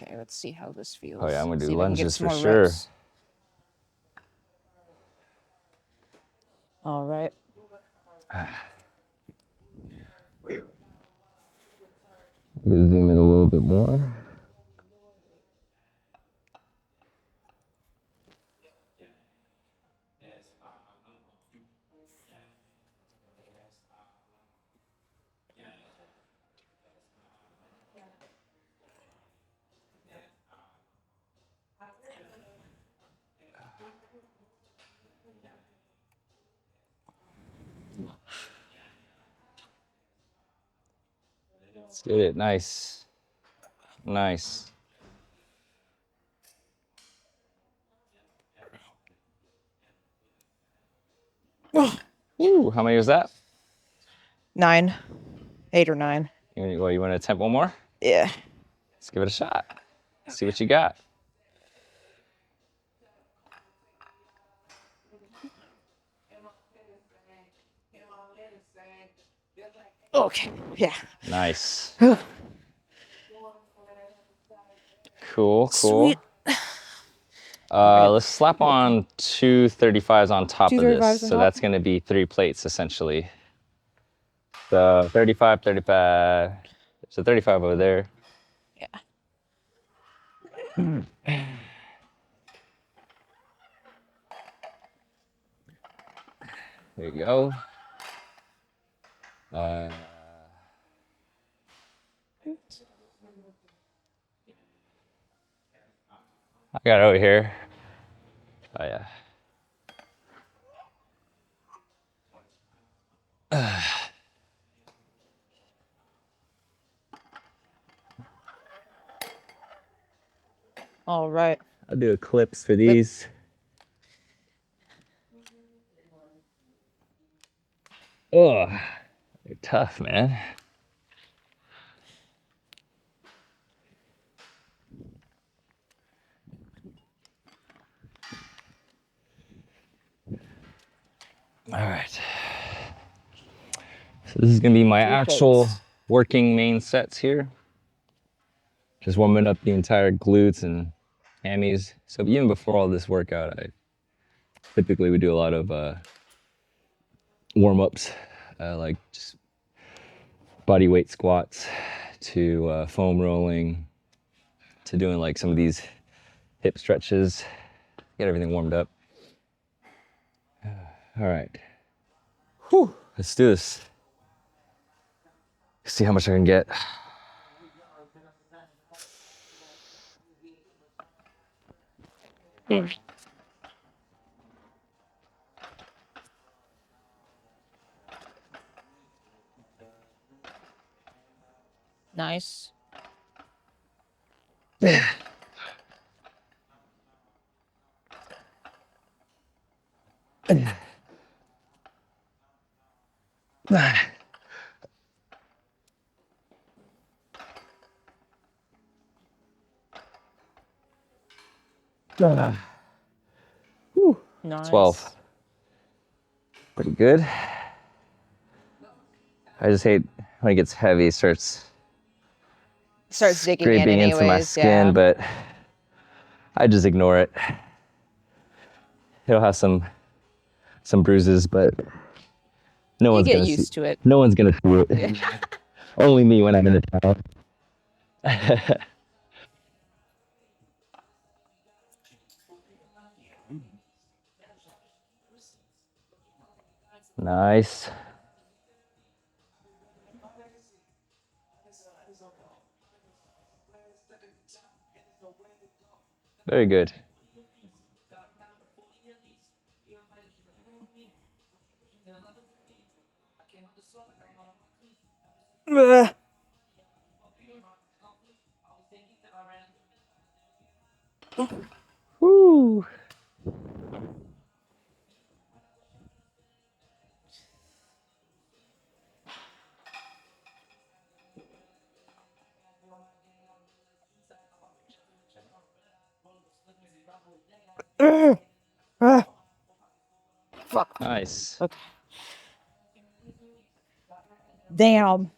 Okay, let's see how this feels. Oh yeah, I'm gonna See do if I can get lunges some for more sure. reps. All right. Zoom in a little bit more. Let's get it. Nice. Nice. Ooh, how many was that? 9, 8 or 9. You want to attempt one more? Yeah. Let's give it a shot. See what you got. Okay. Yeah. Nice. Cool, cool. Sweet. Let's slap on 235s on top of 235s this. on So top? that's going to be 3 plates essentially. So 35, 35. So 35 over there. Yeah. There you go. I got it over here. Oh yeah. All right. I'll do clips for these. Oh, they're tough, man. All right. So this is gonna be my 3 actual plates. working main sets here. Just warming up the entire glutes and hammies. So even before all this workout, I typically would do a lot of warm-ups, like just body weight squats to foam rolling to doing like some of these hip stretches, get everything warmed up. All right. Whew. Let's do this. See how much I can get. Nice. Nice. 12. Pretty good. I just hate when it gets heavy, it starts digging in scraping into my anyways, skin, yeah. but I just ignore it. It'll have some bruises, but no one's get gonna used see. to it. No one's gonna see it. Only me when I'm in the towel. Nice. Very good. Woo. Fuck. Nice. Okay. Damn.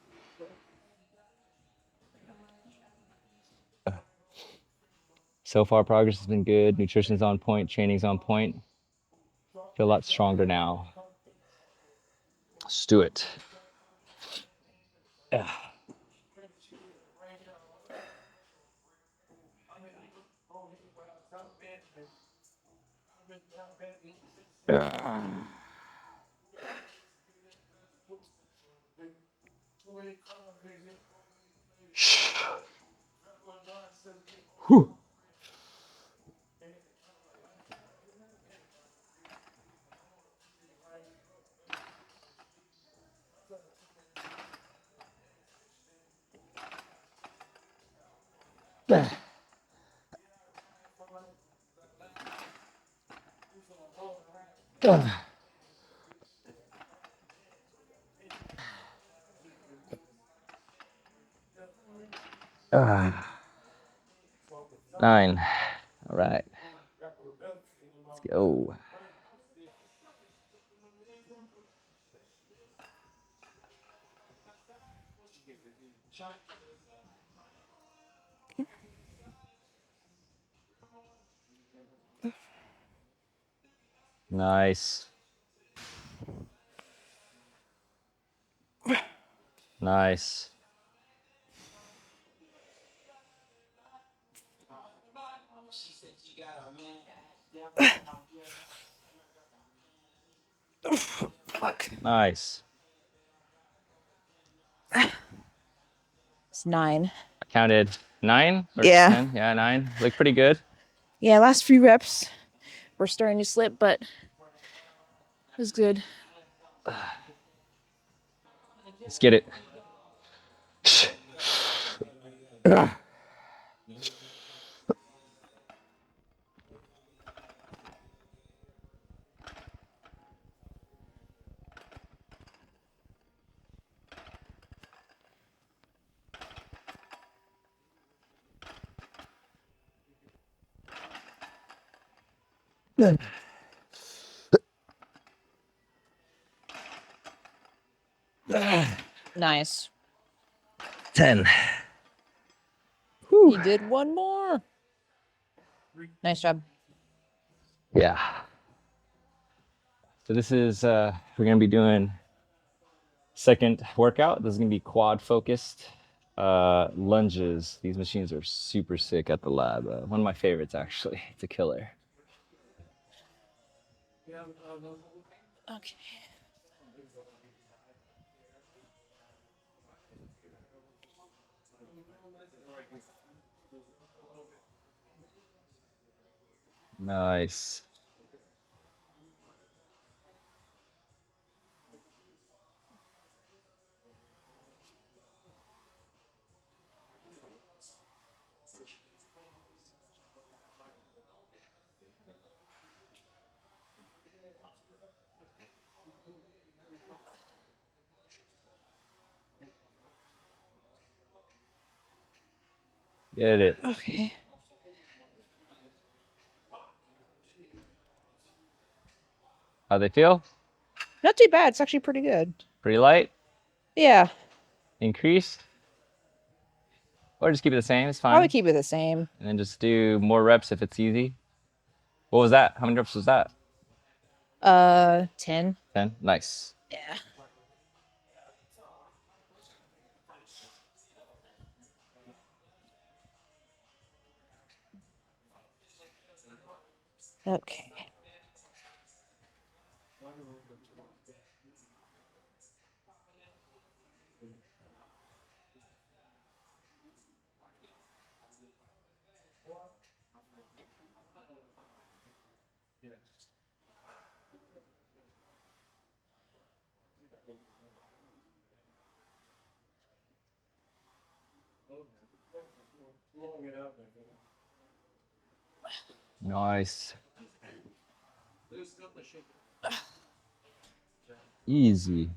So far, progress has been good. Nutrition's on point, training's on point. Feel a lot stronger now. Let's do it. Yeah. Whew. Nine. All right. Let's go. Nice. Nice. Fuck. Nice. It's 9. I counted 9 or Yeah. 10. Yeah, 9. Look pretty good. Yeah, last few reps we're starting to slip, but it was good. Let's get it. Nice. 10. He did one more. Nice job. Yeah. So this is, we're going to be doing second workout. This is going to be quad focused lunges. These machines are super sick at the lab. One of my favorites, actually. It's a killer. Okay. Nice. Get it. Okay. How they feel? Not too bad. It's actually pretty good. Pretty light? Yeah. Increase? Or just keep it the same, it's I would fine. keep it the same. And then just do more reps if it's easy. What was that? How many reps was that? 10. 10? Nice. Yeah. Okay. Nice. Easy.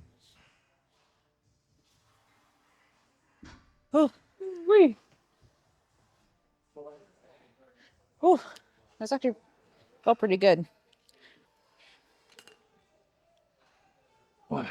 Oh, wee. Oh, that's actually felt pretty good. What?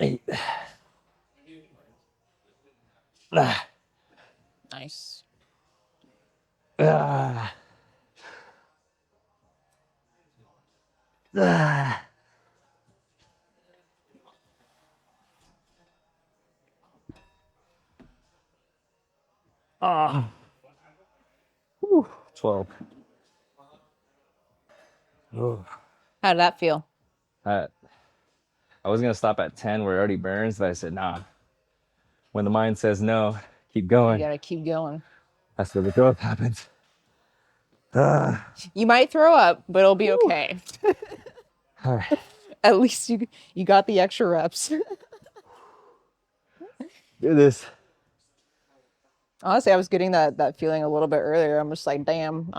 8. Ah. Nice. Ah. Ah. Ah. Whew. 12. Oh. How did that feel? I was gonna stop at 10 where it already burns, but I said, nah. When the mind says no, keep You going. gotta keep going. That's where the throw up happens. Ah. You might throw up, but it'll be Whew. okay. All right. At least you got the extra reps. Do this. Honestly, I was getting that feeling a little bit earlier. I'm just like, damn,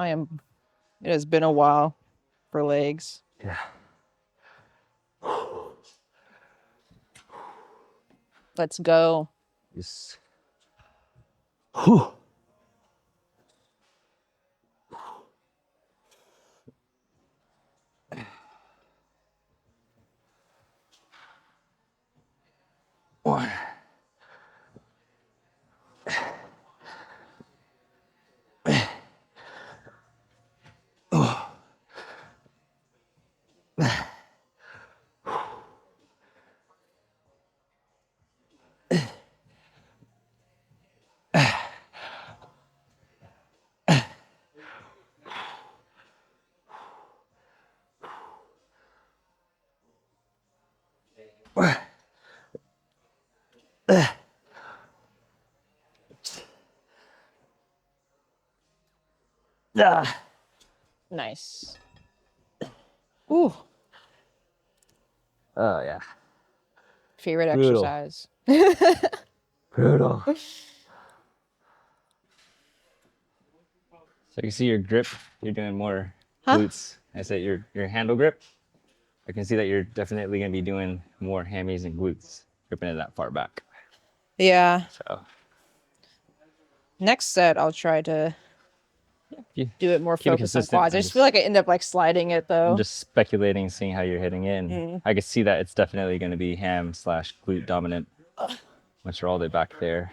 it has been a while for legs. Yeah. Let's go. Yes. Whew. One. Ah. Nice. Ooh, Oh yeah. favorite Brutal. exercise. Brutal. So I can see your grip. You're doing more Huh? glutes. I said your handle grip. I can see that you're definitely gonna be doing more hammies and glutes, gripping it that far back. Yeah. So Next set, I'll try to if you do it more keep it focused on consistent, quads. I just feel like I end up like sliding it I'm though. just speculating, seeing how you're hitting in. Mm. I can see that it's definitely going to be ham slash glute dominant once you're all the way back there.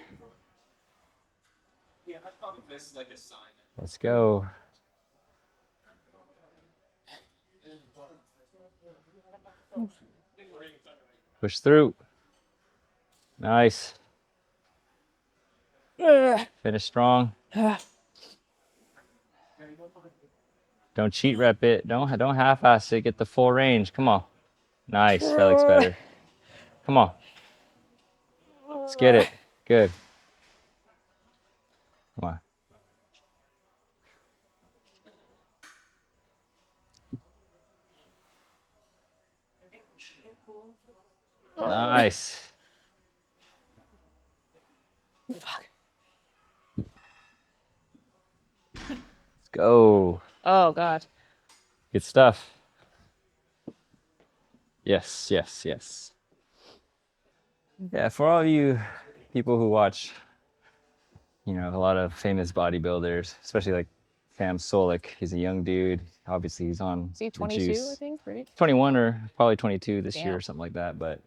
Let's go. Push through. Nice. Finish strong. Don't cheat rep it. Don't half-ass it. Get the full range. Come on. Nice. That looks better. Come on. Let's get it. Good. Come on. Nice. Fuck. Let's go. Oh God. Good stuff. Yes, yes, yes. Yeah, for all of you people who watch, a lot of famous bodybuilders, especially like Sam Solik. He's a young dude. Obviously, he's on Is he the 22, I juice. think, right? 21 or probably 22 this year or Damn. something like that. But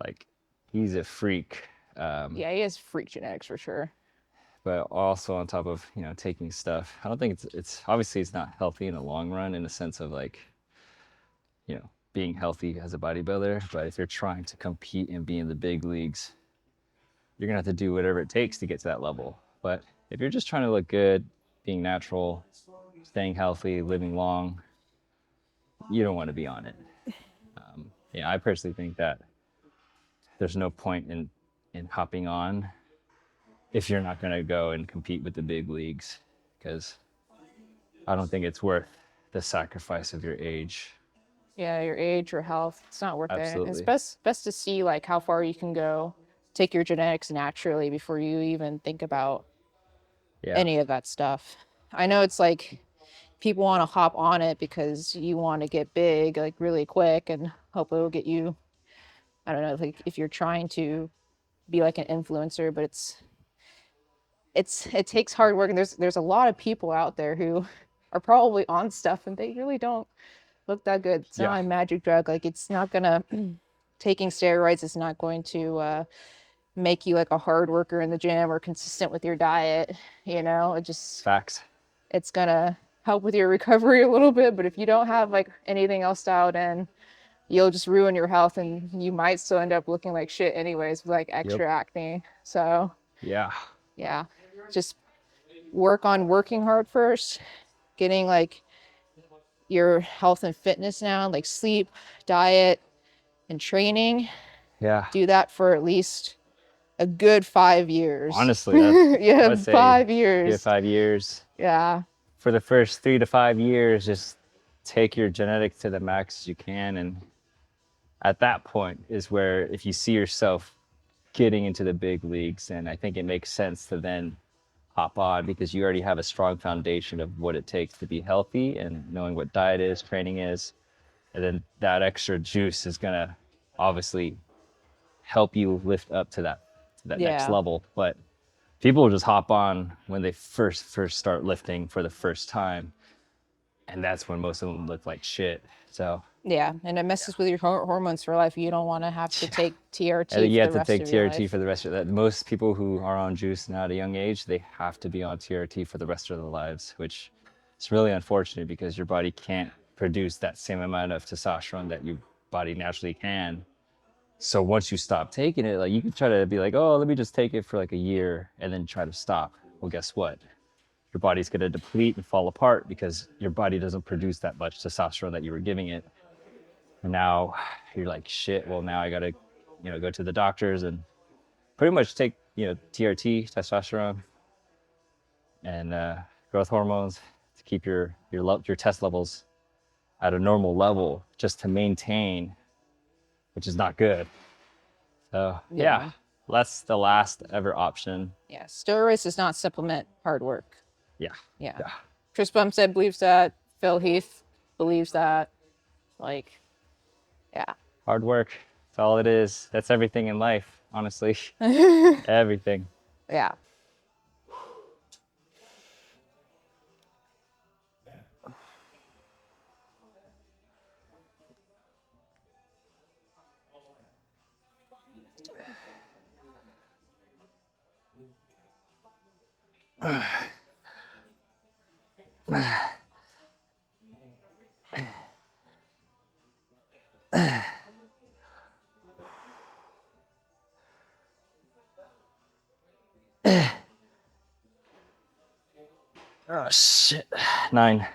like, he's a freak. Yeah, he has freak genetics for sure. But also on top of taking stuff, I don't think it's obviously it's not healthy in the long run in the sense of like being healthy as a bodybuilder. But if you're trying to compete and be in the big leagues, you're gonna have to do whatever it takes to get to that level. But if you're just trying to look good, being natural, staying healthy, living long, you don't want to be on it. I personally think that there's no point in hopping on if you're not gonna go and compete with the big leagues, because I don't think it's worth the sacrifice of your age. Yeah, your age, your health, it's not worth it. It's Absolutely. best to see like how far you can go, take your genetics naturally before you even think about Yeah. any of that stuff. I know it's like people want to hop on it because you want to get big like really quick and hope it'll get you, I don't know, like if you're trying to be like an influencer, but it takes hard work, and there's a lot of people out there who are probably on stuff and they really don't look that good. It's not a magic drug. Like it's not gonna taking steroids is not going to make you like a hard worker in the gym or consistent with your diet. It just Facts. it's gonna help with your recovery a little bit, but if you don't have like anything else dialed in, you'll just ruin your health and you might still end up looking like shit anyways with like Yep. extra acne. So Yeah. yeah, just work on working hard first, getting like your health and fitness now, like sleep, diet, and training. Yeah. Do that for at least a good 5 years. Honestly, yeah, I would say 5 years. give 5 years. Yeah. For the first 3 to 5 years, just take your genetics to the max you can. And at that point is where if you see yourself getting into the big leagues, then I think it makes sense to then hop on because you already have a strong foundation of what it takes to be healthy and knowing what diet is, training is. And then that extra juice is going to obviously help you lift up to that next Yeah. level. But people will just hop on when they first start lifting for the first time, and that's when most of them look like shit. So Yeah, and it messes with your hormones for life. You don't want to have to take TRT and you for have the to rest take of your TRT life. for the rest of that. Most people who are on juice now at a young age, they have to be on TRT for the rest of their lives, which is really unfortunate because your body can't produce that same amount of testosterone that your body naturally can. So once you stop taking it, like you can try to be like, oh, let me just take it for like a year and then try to stop. Well, guess what? Your body's going to deplete and fall apart because your body doesn't produce that much testosterone that you were giving it. And now you're like, shit, well, now I got to, go to the doctors and pretty much take, TRT, testosterone, and growth hormones to keep your test levels at a normal level just to maintain, which is not good. So yeah, Yeah. that's the last ever option. Yeah. Steroids does not supplement hard work. Yeah. Yeah. Yeah. Chris Bumstead believes that. Phil Heath believes that. Like, yeah. Hard work. That's all it is. That's everything in life, honestly. Everything. Yeah. Oh shit. 9.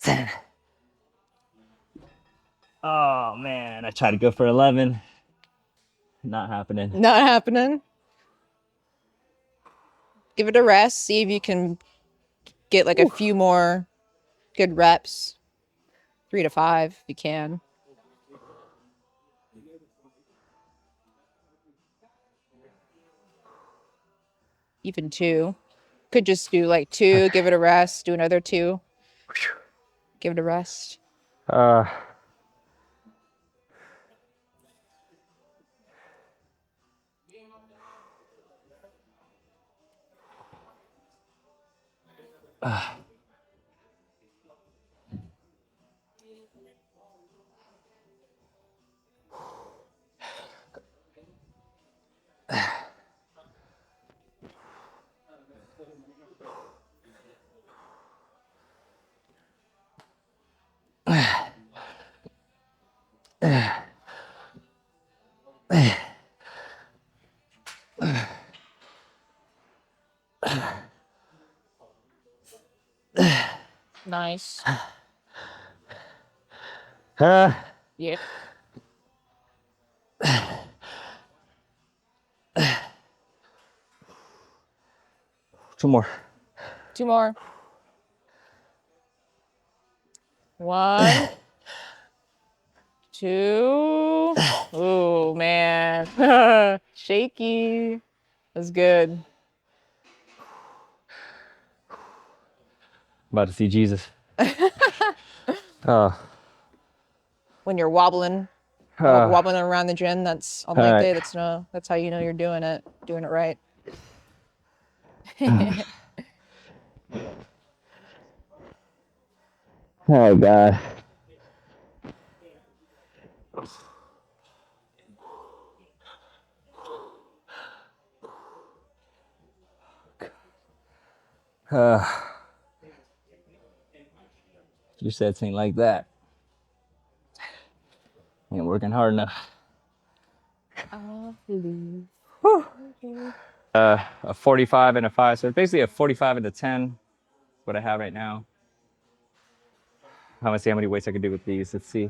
10. Oh man, I tried to go for 11. Not happening. Not happening. Give it a rest. See if you can get like a few more good reps. 3 to 5 if you can. Even 2. Could just do like 2, give it a rest, do another 2, give it a rest. Uh Nice. Yep. 2 more. 2 more. 1, 2. Oh man. Shaky. That's good. About to see Jesus. Oh. when you're wobbling, All wobbling around the gym. That's on leg right. day. That's how you know you're doing it right. Oh God. Uh, your sets ain't like that. Ain't working hard enough. A 45 and a 5. So it's basically a 45 and a 10. That's what I have right now. I'm gonna see how many weights I can do with these. Let's see.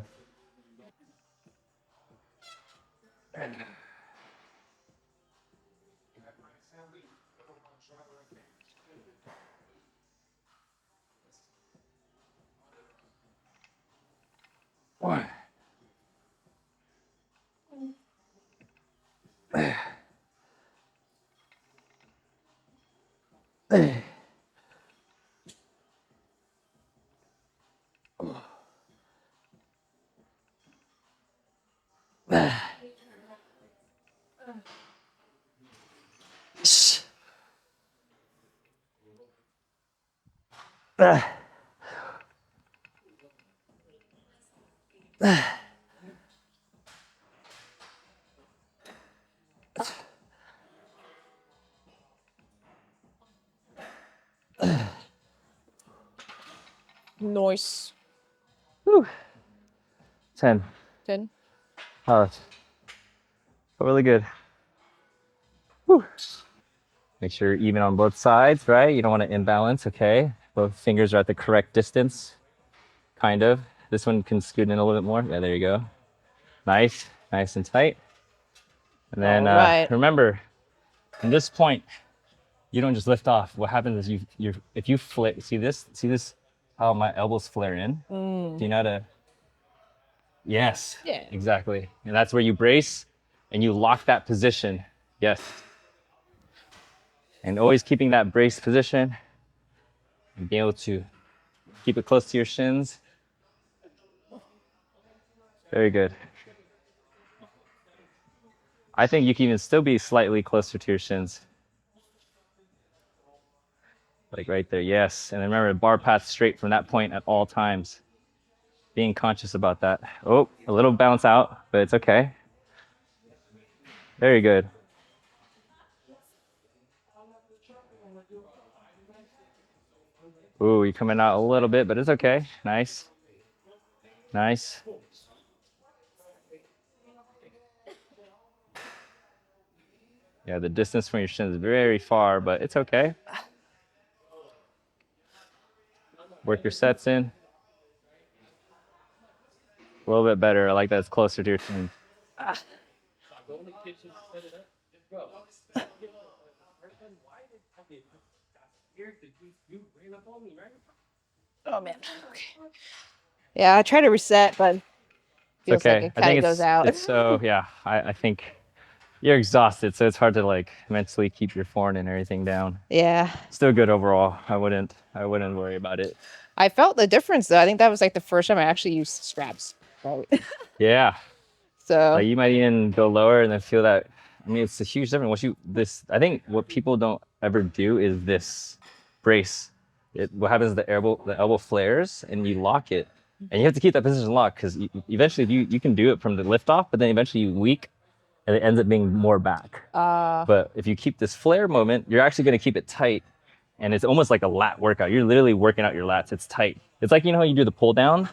One. Nice. Whew. 10. 10. Oh, really good. Whew. Make sure you're even on both sides, right? You don't want to imbalance, okay? Both fingers are at the correct distance, kind of. This one can scoot in a little bit more. Yeah, there you go. Nice, nice and tight. And then All right. remember, from this point, you don't just lift off. What happens is if you flip, see this, how my elbows flare in? Do you know how to? Yes, Yeah. exactly. And that's where you brace and you lock that position. Yes. And always keeping that brace position and being able to keep it close to your shins. Very good. I think you can even still be slightly closer to your shins. Like right there, yes. And then remember, bar path straight from that point at all times. Being conscious about that. Oh, a little bounce out, but it's okay. Very good. Ooh, you're coming out a little bit, but it's okay. Nice. Nice. Yeah, the distance from your shin is very far, but it's okay. Work your sets in. A little bit better. I like that it's closer to your shin. Oh man. Okay. Yeah, I try to reset, but It's feels like okay. it I kind think of goes out. it's so yeah. I think you're exhausted, so it's hard to like mentally keep your form and everything down. Yeah. Still good overall. I wouldn't worry about it. I felt the difference though. I think that was like the first time I actually used straps. Right. Yeah. So Like you might even go lower and then feel that. I mean, it's a huge difference. I think what people don't ever do is this brace. What happens is the elbow flares and you lock it, and you have to keep that position locked because eventually you can do it from the lift off, but then eventually you weak, and it ends up being more back. But if you keep this flare moment, you're actually going to keep it tight, and it's almost like a lat workout. You're literally working out your lats. It's tight. It's like how you do the pull down.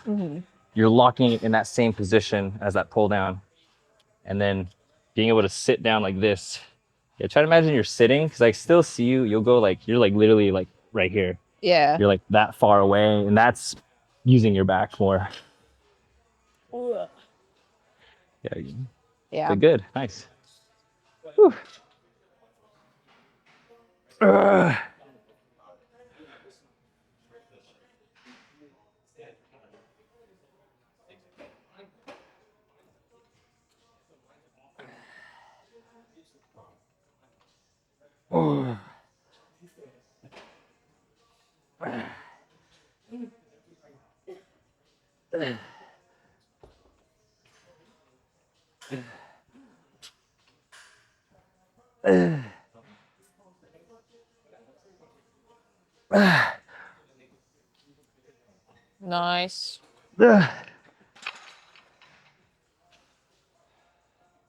You're locking it in that same position as that pull down, and then being able to sit down like this. Yeah, try to imagine you're sitting because I still see you. You'll go like you're like literally like right here. yeah. You're like that far away, and that's using your back more. Yeah, Yeah. did good. Nice. Whew. Nice.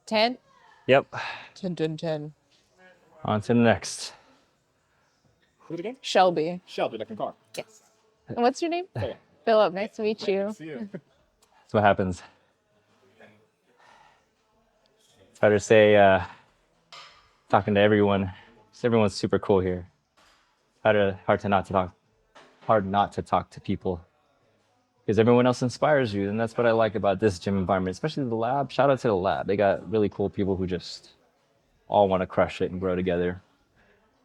10? Yep. 10, 10, 10. On to the next. Who's it again? Shelby. Shelby, like a car. Yes. And what's your name? Philip. Philip. Nice to meet you. See you. That's what happens. It's hard to say, talking to everyone. Just everyone's super cool here. Hard not to talk to people because everyone else inspires you, and that's what I like about this gym environment, especially the lab. Shout out to the lab; they got really cool people who just all want to crush it and grow together.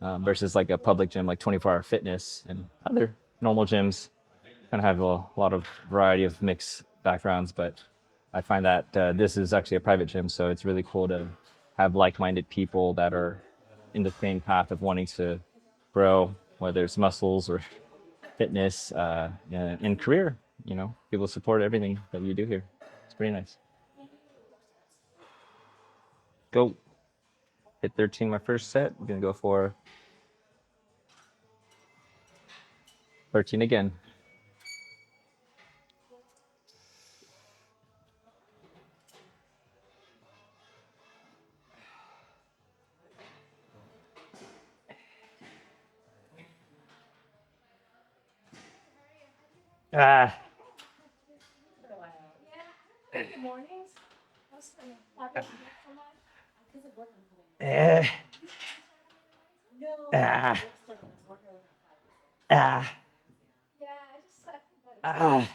Versus like a public gym like 24 Hour Fitness and other normal gyms, kind of have a lot of variety of mixed backgrounds, but I find that this is actually a private gym, so it's really cool to have like-minded people that are in the same path of wanting to grow, whether it's muscles or fitness, in career. You know, people support everything that you do here. It's pretty nice. Go. Hit 13 my first set. I'm gonna go for 13 again. Ah. Eh. Ah. Ah. Ah.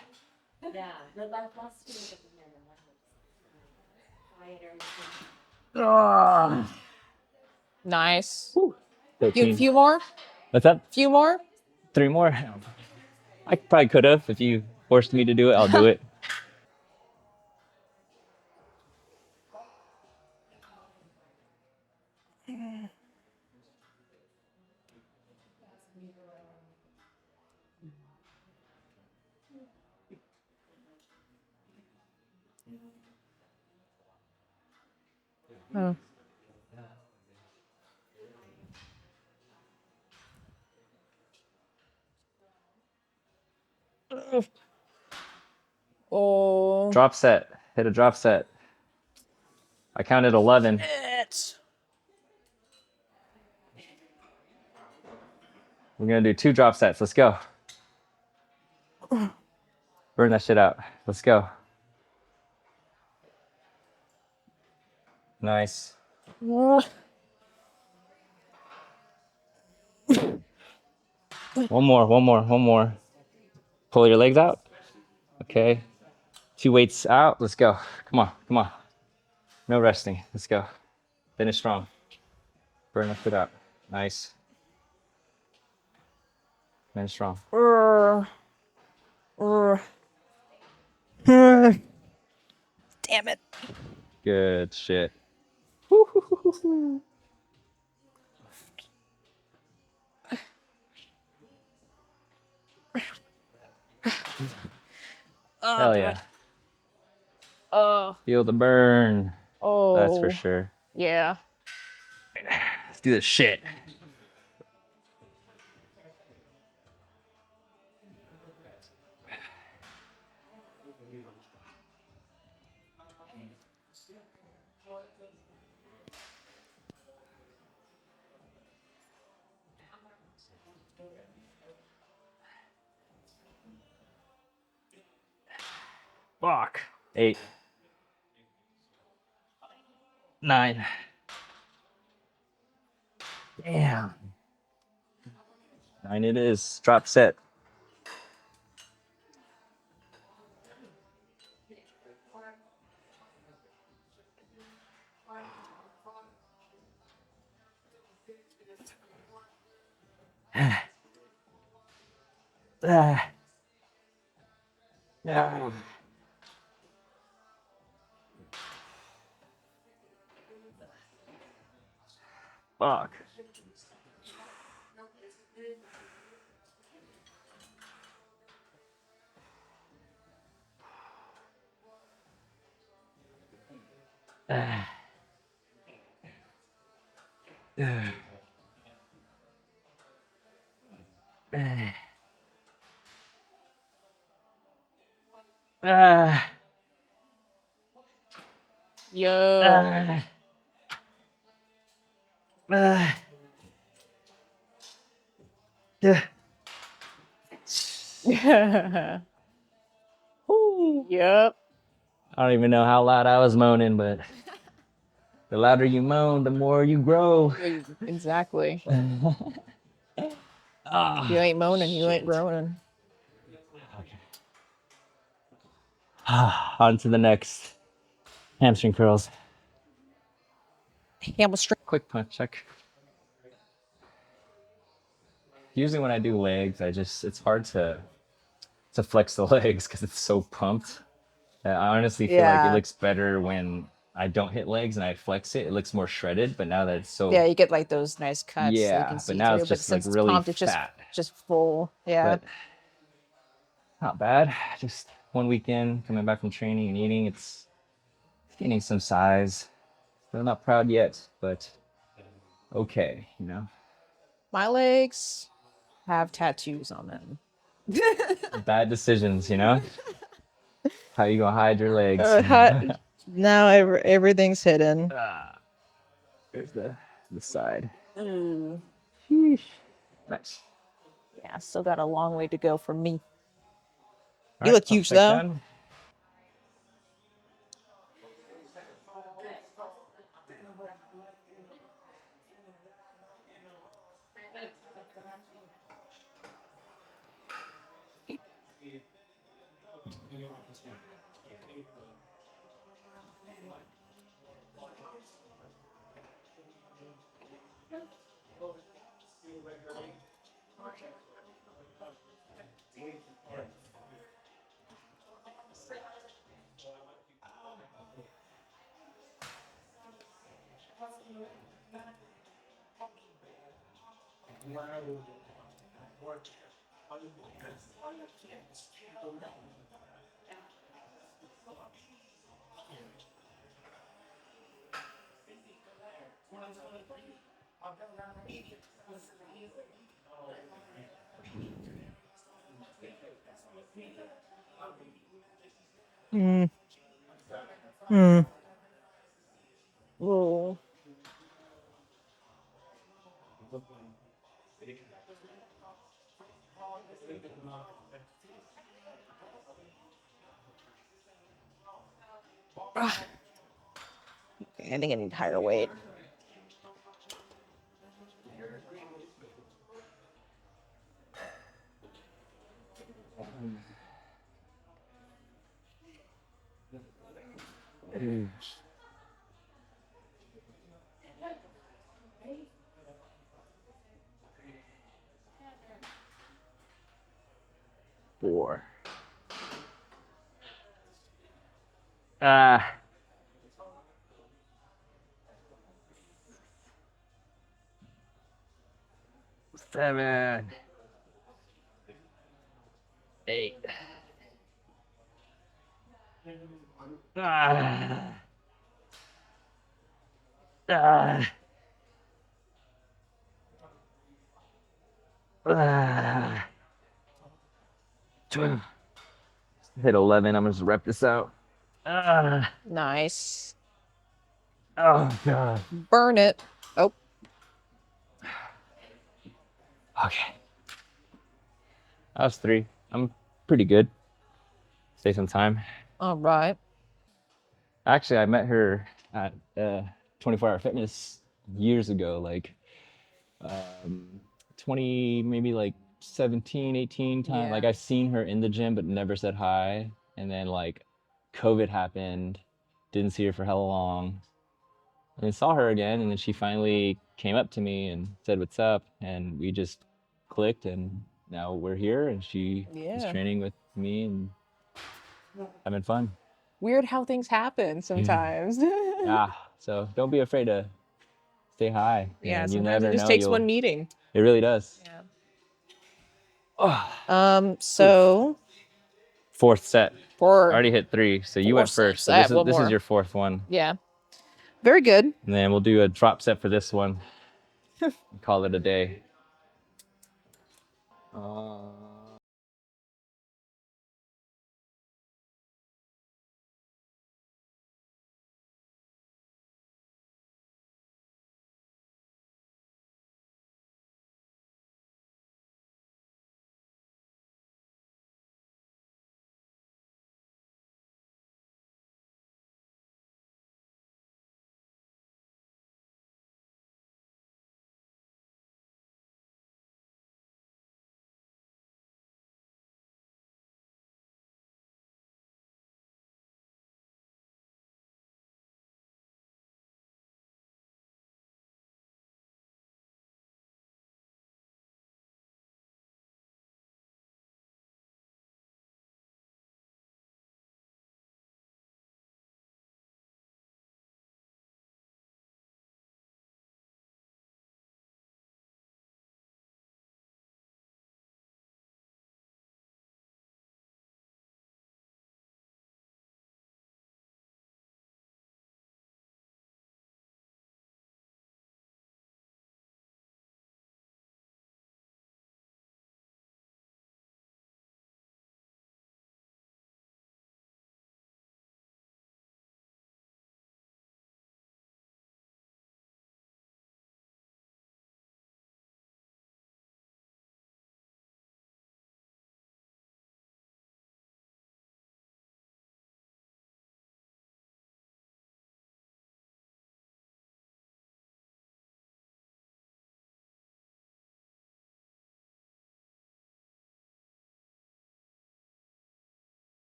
Ah. Nice. Whew. Few, 13. few more? What's that? Few more? 3 more? I probably could have. If you forced me to do it, I'll do it. Oh. Oh. Drop set. Hit a drop set. I counted 11. It. We're going to do 2 drop sets. Let's go. Burn that shit out. Let's go. Nice. Oh. One more. Pull your legs out. Okay. 2 weights out. Let's go. Come on. No resting. Let's go. Finish strong. Burn that shit out. Nice. Finish strong. Damn it. Good shit. Hell yeah. Oh. Feel the burn. Oh. That's for sure. Yeah. Let's do this shit. Fuck. 8. 9. Damn. 9 it is. Drop set. Ah. Ah. Fuck. Ah. Yo. Yep. I don't even know how loud I was moaning, but the louder you moan, the more you grow. Exactly. Ah, You ain't moaning, you ain't shit. groaning. On to the next hamstring curls. Hamstring. Quick punch check. Usually when I do legs, it's hard to flex the legs because it's so pumped. I honestly feel like it Yeah. looks better when I don't hit legs and I flex it. It looks more shredded, but now that it's so Yeah, you get like those nice cuts so you yeah, can but see now through. it's But just like since it's really pumped, it's fat. just full. Yeah. But not bad. Just one weekend coming back from training and eating. It's gaining some size. Still not proud yet, but okay, you know. My legs have tattoos on them. Bad decisions, you know. How you gonna hide your legs? Now everything's hidden. There's the side. Mm. Nice. Yeah, still got a long way to go for me. All You right, look pump huge check though. done. Whoa. Okay, I think I need higher weight. Four. Ah. 7. 8. Ah. Ah. Ah. 12. Hit 11. I'm gonna just rep this out. Ah. Nice. Oh god. Burn it. Oh, Okay. That was 3. I'm pretty good. Save some time. all right. Actually, I met her at 24 Hour Fitness years ago, like 20, maybe like 17, 18 times. Yeah. Like I've seen her in the gym, but never said hi. And then like COVID happened, didn't see her for hella long. And then saw her again, and then she finally came up to me and said, "What's up?" And we just clicked, and now we're here, and she is Yeah. training with me and having fun. Weird how things happen sometimes. Yeah, so don't be afraid to say hi. Yeah, And you sometimes it never just know, takes one meeting. it really does. Yeah. Oh, So fourth set. I for already hit 3, so you 4 went first. sets, So I have one this is more. your 4th one. Yeah. Very good. And then we'll do a drop set for this one. Call it a day.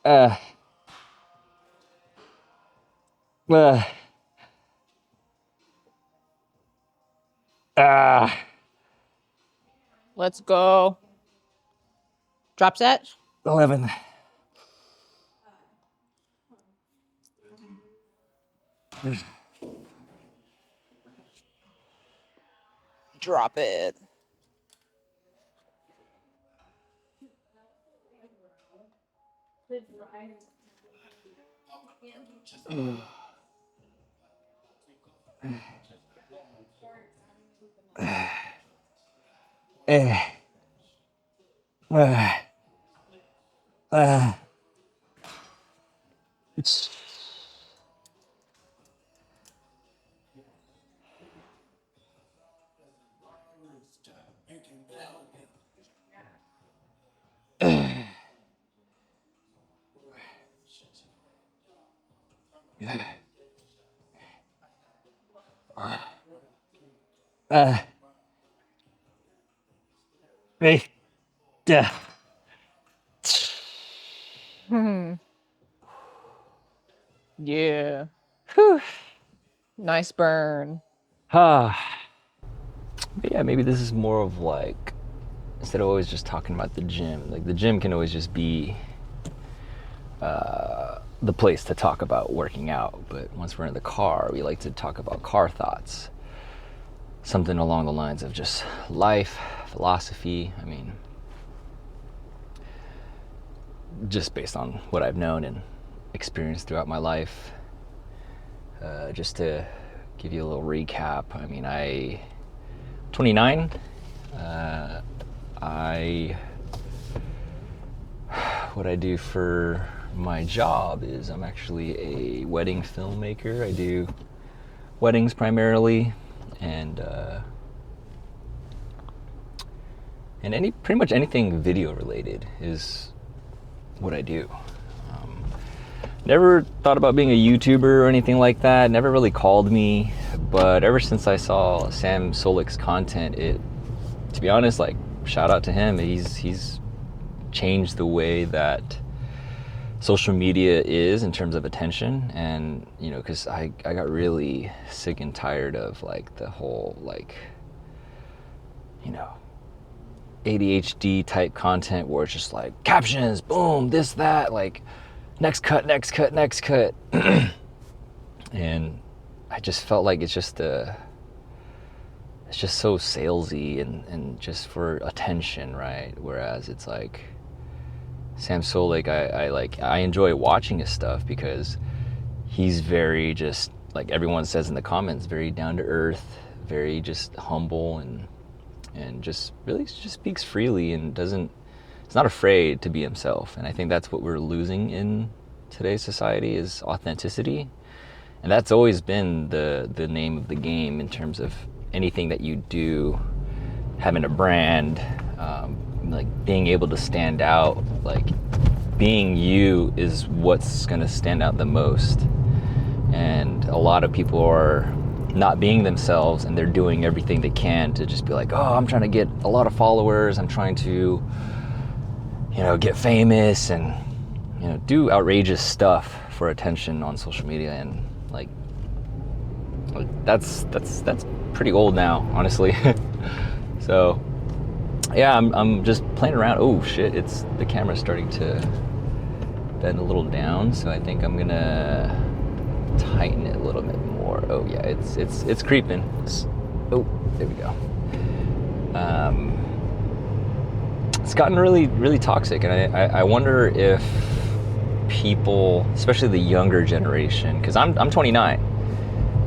Uh, uh, ah. Let's go. Drop set. 11. Drop it. Yeah. Whew. Nice burn. But yeah, maybe this is more of like, instead of always just talking about the gym, like the gym can always just be the place to talk about working out. But once we're in the car, we like to talk about car thoughts. Something along the lines of just life, philosophy. I mean, just based on what I've known and experienced throughout my life. Just to give you a little recap, I mean, 29. What I do for my job is I'm actually a wedding filmmaker. I do weddings primarily, and pretty much anything video related is what I do. never thought about being a YouTuber or anything like that. Never really called me. But ever since I saw Sam Solik's content, to be honest, like, shout out to him. He's changed the way that social media is in terms of attention. And, you know, because I got really sick and tired of, like, the whole, like, you know, ADHD type content where it's just like captions, boom, this, that, like next cut. And I just felt like it's just so salesy and just for attention, right? Whereas it's like Sam Solik, I enjoy watching his stuff because he's very, just like everyone says in the comments, very down to earth, very just humble, and just really just speaks freely and is not afraid to be himself. And I think that's what we're losing in today's society, is authenticity. And that's always been the name of the game in terms of anything that you do, having a brand, like being able to stand out. Like, being you is what's gonna stand out the most. And a lot of people are not being themselves, and they're doing everything they can to just be like, oh, I'm trying to get a lot of followers, I'm trying to, you know, get famous, and, you know, do outrageous stuff for attention on social media. And like that's pretty old now, honestly. So yeah, I'm just playing around. Oh shit, the camera's starting to bend a little down, so I think I'm gonna tighten it a little bit more. Oh yeah, it's creeping. Oh, there we go. It's gotten really, really toxic, and I wonder if people, especially the younger generation, because I'm 29,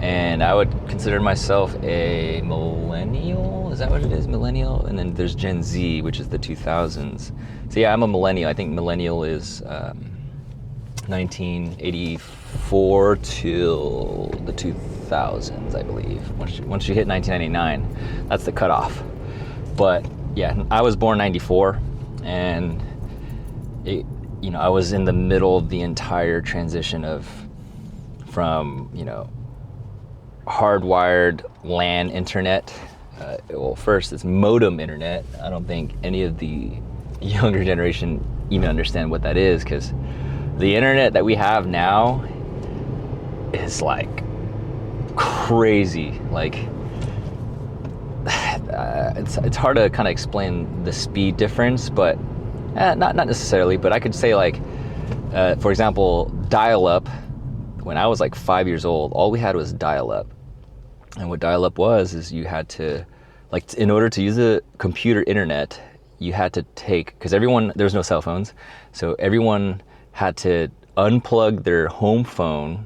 and I would consider myself a millennial. Is that what it is? Millennial? And then there's Gen Z, which is the 2000s. So yeah, I'm a millennial. I think millennial is 1984 till the 2000s, I believe. Once you hit 1999, that's the cutoff. But yeah, I was born 94, and you know, I was in the middle of the entire transition from, you know, hardwired LAN internet. Well, first it's modem internet. I don't think any of the younger generation even understand what that is, because the internet that we have now is like crazy. Like, it's hard to kind of explain the speed difference, but not necessarily. But I could say, like, for example, dial-up. When I was like 5 years old, all we had was dial-up. And what dial-up was is you had to, like, in order to use a computer internet, you had to take, because there was no cell phones, so everyone had to unplug their home phone,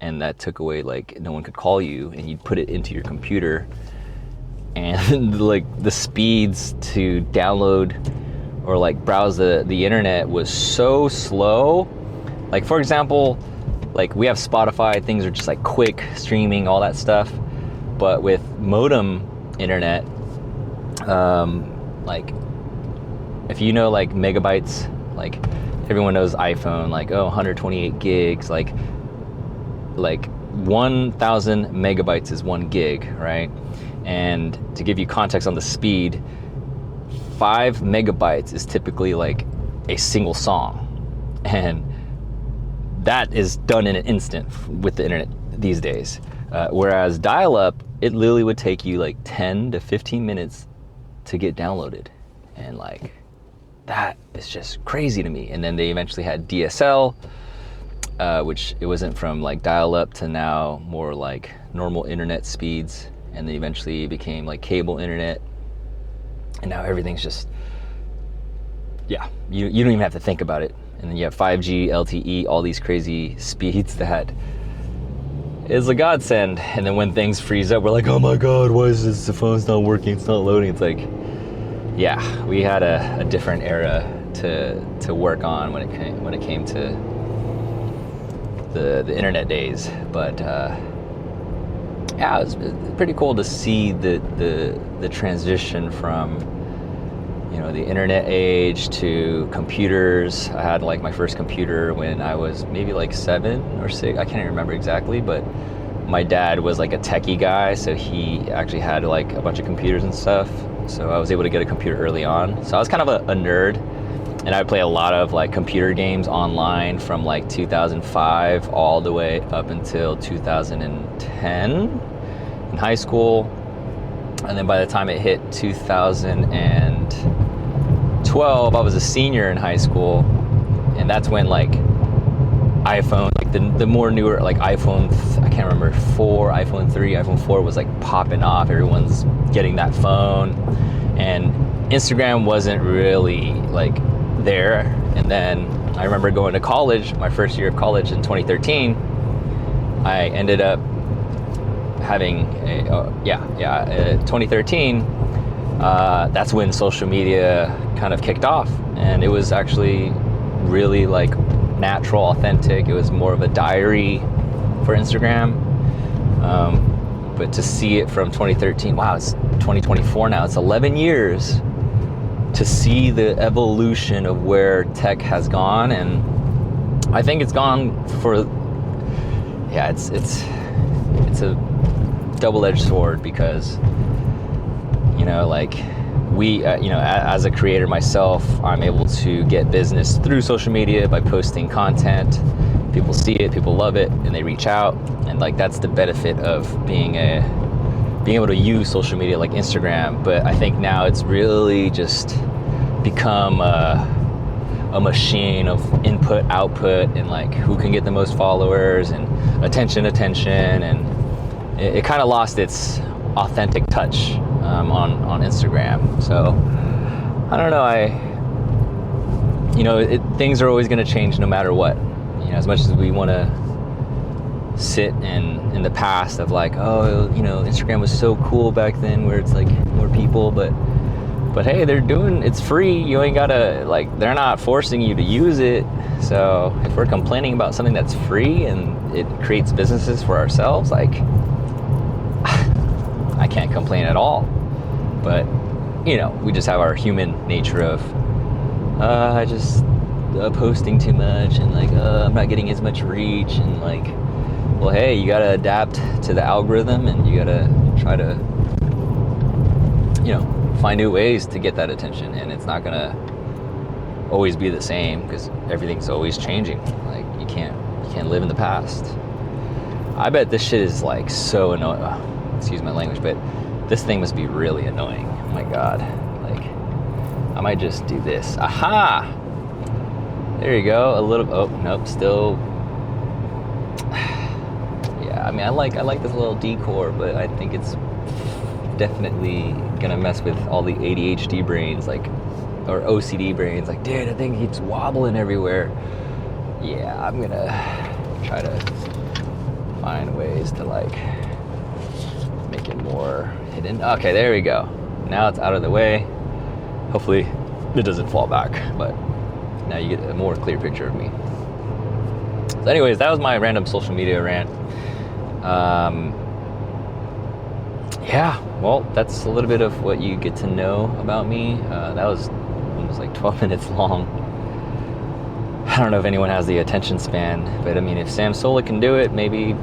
and that took away, like, no one could call you, and you'd put it into your computer, and like the speeds to download or like browse the internet was so slow. Like, for example, like we have Spotify, things are just like quick streaming, all that stuff. But with modem internet, like if you know like megabytes, like everyone knows iPhone, like 128 gigs, like 1,000 megabytes is 1 gig, right? And to give you context on the speed, 5 megabytes is typically like a single song, and that is done in an instant with the internet these days. Whereas dial-up, it literally would take you like 10 to 15 minutes to get downloaded, and like that is just crazy to me. And then they eventually had DSL, which it wasn't from like dial-up to now more like normal internet speeds, and then eventually it became like cable internet, and now everything's just, yeah, you don't even have to think about it. And then you have 5G, LTE, all these crazy speeds that is a godsend. And then when things freeze up, we're like, oh my god, why is this, the phone's not working, it's not loading. It's like, yeah, we had a different era to work on when it came to the internet days. But yeah, it was pretty cool to see the transition from, you know, the internet age to computers. I had like my first computer when I was maybe like 7 or 6. I can't even remember exactly, but my dad was like a techie guy, so he actually had like a bunch of computers and stuff. So I was able to get a computer early on. So I was kind of a nerd, and I'd play a lot of like computer games online from like 2005 all the way up until 2010 in high school. And then by the time it hit 2012, I was a senior in high school, and that's when like iPhone, like the more newer, like iPhone, I can't remember, 4, iPhone 3, iPhone 4 was like popping off. Everyone's getting that phone, and Instagram wasn't really like there. And then I remember going to college, my first year of college in 2013, I ended up having 2013, that's when social media kind of kicked off, and it was actually really like natural, authentic. It was more of a diary for Instagram, but to see it from 2013, wow, it's 2024 now, it's 11 years, to see the evolution of where tech has gone. And I think it's gone for, it's a double-edged sword, because you know, like we you know, as a creator myself, I'm able to get business through social media by posting content. People see it, people love it, and they reach out. And like that's the benefit of being able to use social media like Instagram. But I think now it's really just become a machine of input, output, and like who can get the most followers and attention, and it kind of lost its authentic touch on Instagram. So I don't know, things are always going to change no matter what. You know, as much as we want to sit in the past of like, oh, you know, Instagram was so cool back then, where it's like more people, but hey, it's free. You ain't gotta, like, they're not forcing you to use it. So if we're complaining about something that's free and it creates businesses for ourselves, like, I can't complain at all. But, you know, we just have our human nature of, I just posting too much, and like, I'm not getting as much reach, and like, well, hey, you gotta adapt to the algorithm, and you gotta try to, you know, find new ways to get that attention. And it's not gonna always be the same, because everything's always changing. Like, you can't live in the past. I bet this shit is like so annoying. Excuse my language, but this thing must be really annoying. Oh my god. Like, I might just do this. Aha! There you go. A little, oh, nope, still. Yeah, I mean, I like this little decor, but I think it's definitely gonna mess with all the ADHD brains, like, or OCD brains. Like, dude, I think it's wobbling everywhere. Yeah, I'm gonna try to find ways to like make it more hidden. Okay, there we go. Now it's out of the way. Hopefully it doesn't fall back, but now you get a more clear picture of me. So anyways, that was my random social media rant. Yeah, well, that's a little bit of what you get to know about me. That was almost like 12 minutes long. I don't know if anyone has the attention span, but I mean, if Sam Sola can do it, maybe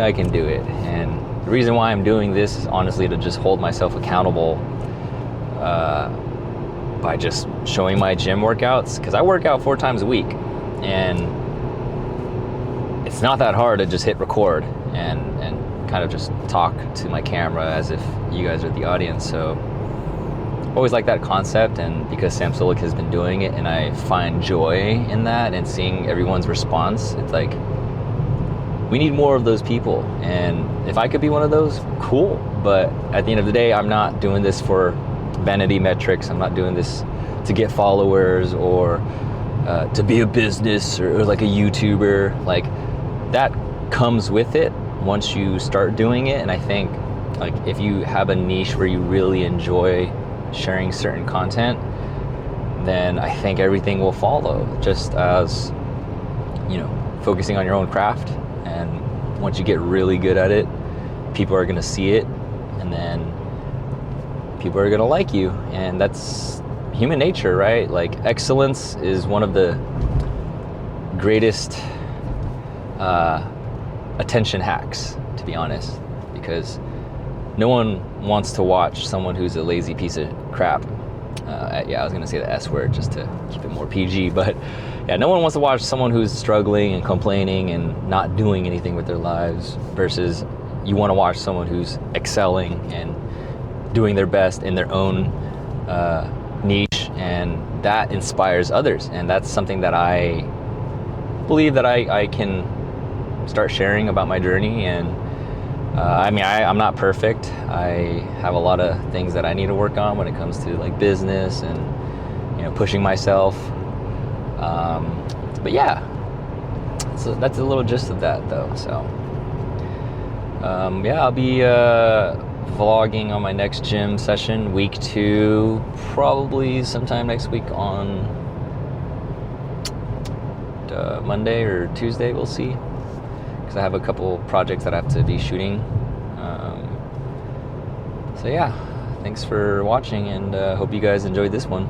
I can do it. And the reason why I'm doing this is honestly to just hold myself accountable by just showing my gym workouts, because I work out 4 times a week, and it's not that hard to just hit record and kind of just talk to my camera as if you guys are the audience. So I always like that concept, and because Sam Solik has been doing it and I find joy in that and seeing everyone's response, it's like, we need more of those people. And if I could be one of those, cool. But at the end of the day, I'm not doing this for vanity metrics. I'm not doing this to get followers or to be a business or like a YouTuber. Like, that comes with it once you start doing it. And I think, like, if you have a niche where you really enjoy sharing certain content, then I think everything will follow, just as, you know, focusing on your own craft. And once you get really good at it, people are going to see it, and then people are going to like you. And that's human nature, right? Like excellence is one of the greatest attention hacks, to be honest, because no one wants to watch someone who's a lazy piece of crap. Yeah, I was gonna say the S word just to keep it more PG, but yeah, no one wants to watch someone who's struggling and complaining and not doing anything with their lives, versus you want to watch someone who's excelling and doing their best in their own niche, and that inspires others. And that's something that I believe that I can start sharing about my journey. And I mean, I'm not perfect. I have a lot of things that I need to work on when it comes to like business and, you know, pushing myself. But yeah, so that's a little gist of that though. So yeah, I'll be vlogging on my next gym session, week 2, probably sometime next week on Monday or Tuesday, we'll see, because I have a couple projects that I have to be shooting. So yeah, thanks for watching, and hope you guys enjoyed this one.